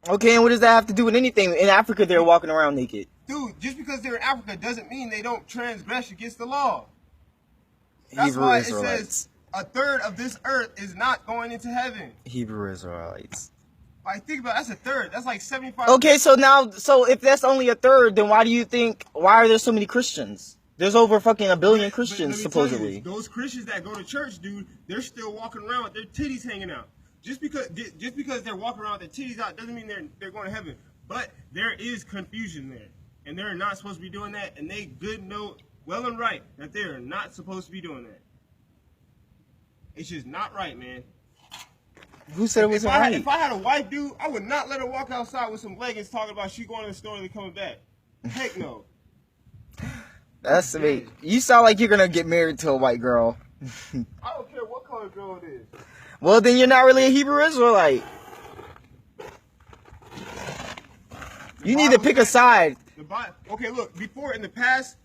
Okay, and what does that have to do with anything? In Africa, they're walking around naked. Dude, just because they're in Africa doesn't mean they don't transgress against the law. That's Hebrew why Israelites. it says a third of this earth is not going into heaven. Hebrew Israelites. Like, think about it, that's a third. That's like 75. Okay, so if that's only a third, then why are there so many Christians? There's over fucking 1 billion Christians, supposedly. Those Christians that go to church, dude, they're still walking around with their titties hanging out. Just because they're walking around with their titties out doesn't mean they're going to heaven. But there is confusion there. And they're not supposed to be doing that. And they know well and right that they're not supposed to be doing that. It's just not right, man. Who said it wasn't right? If I had a wife, dude, I would not let her walk outside with some leggings talking about she going to the store and coming back. Heck no. That's sweet. You sound like you're gonna get married to a white girl. I don't care what color girl it is. Well, then you're not really a Hebrew Israelite. You need to pick a side. Okay, look. Before in the past,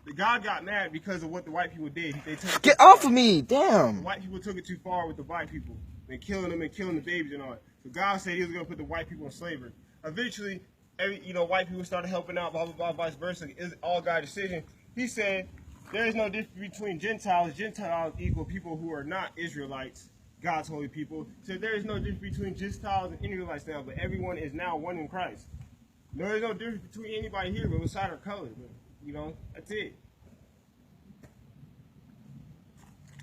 the God got mad because of what the white people did. Get off of me, damn. The white people took it too far with the white people and killing them and killing the babies and all that. So God said He was gonna put the white people in slavery. Eventually, white people started helping out, blah blah blah, vice versa. It's all God's decision. He said there is no difference between Gentiles. Gentiles equal people who are not Israelites, God's holy people. So there is no difference between Gentiles and Israelites now, but everyone is now one in Christ. There is no difference between anybody here, but beside our color. But, that's it.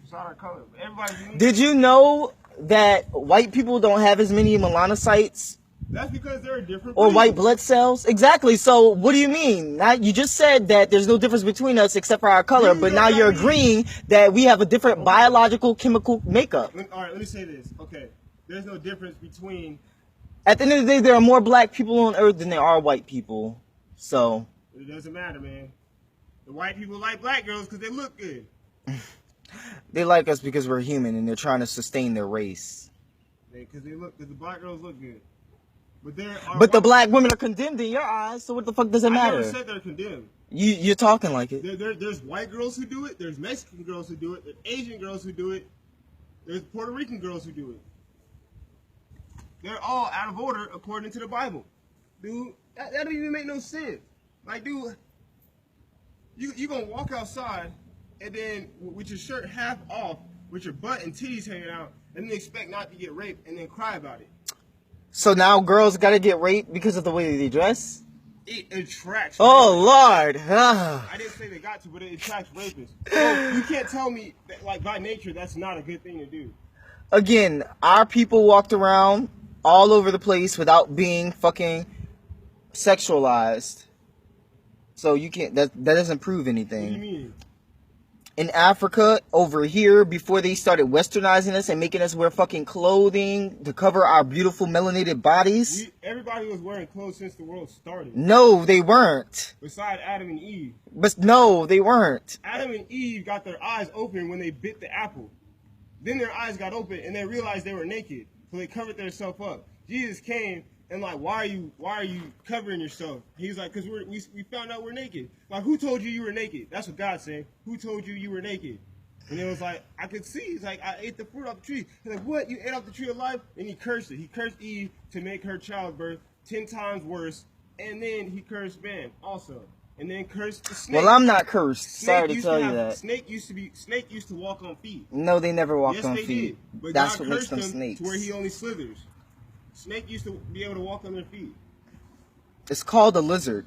Beside our color. Everybody's unique. Did you know that white people don't have as many melanocytes? That's because they're different. Or white blood cells? Exactly. So what do you mean? Now you just said that there's no difference between us except for our color, but now you're agreeing that we have a different biological chemical makeup. All right, let me say this. Okay, there's no difference between. At the end of the day, there are more black people on earth than there are white people. So it doesn't matter, man. The white people like black girls because they look good. They like us because we're human and they're trying to sustain their race. Because the black girls look good. But the black women are condemned in your eyes, so what the fuck does it matter? I never said they're condemned. You're talking like it. There's white girls who do it. There's Mexican girls who do it. There's Asian girls who do it. There's Puerto Rican girls who do it. They're all out of order according to the Bible. Dude, that don't even make no sense. Like, dude, you gonna walk outside and then with your shirt half off, with your butt and titties hanging out, and then expect not to get raped and then cry about it. So now girls gotta get raped because of the way they dress? It attracts. Oh, Lord. I didn't say they got to, but it attracts rapists. So you can't tell me that, like, by nature, that's not a good thing to do. Again, our people walked around all over the place without being fucking sexualized. So you can't, that doesn't prove anything. What do you mean? In Africa, over here, before they started westernizing us and making us wear fucking clothing to cover our beautiful melanated bodies. Everybody was wearing clothes since the world started. No, they weren't. Besides Adam and Eve. But no, they weren't. Adam and Eve got their eyes open when they bit the apple. Then their eyes got open and they realized they were naked. So they covered themselves up. Jesus came and like, why are you covering yourself? He's like, because we found out we're naked. Like, who told you were naked? That's what God said. Who told you were naked? And it was like, I could see. He's like, I ate the fruit off the tree. He's like, what? You ate off the tree of life? And he cursed it. He cursed Eve to make her childbirth 10 times worse. And then he cursed man also. And then cursed the snake. Well, I'm not cursed. Sorry to tell you that. Snake used to walk on feet. No, they never walked on feet. Yes, they did. But that's God what makes cursed them snakes. To where he only slithers. Snake used to be able to walk on their feet. It's called a lizard.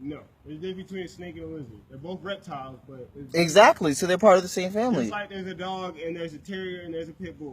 No, there's a difference between a snake and a lizard. They're both reptiles, but exactly. So they're part of the same family. It's like there's a dog and there's a terrier and there's a pit bull.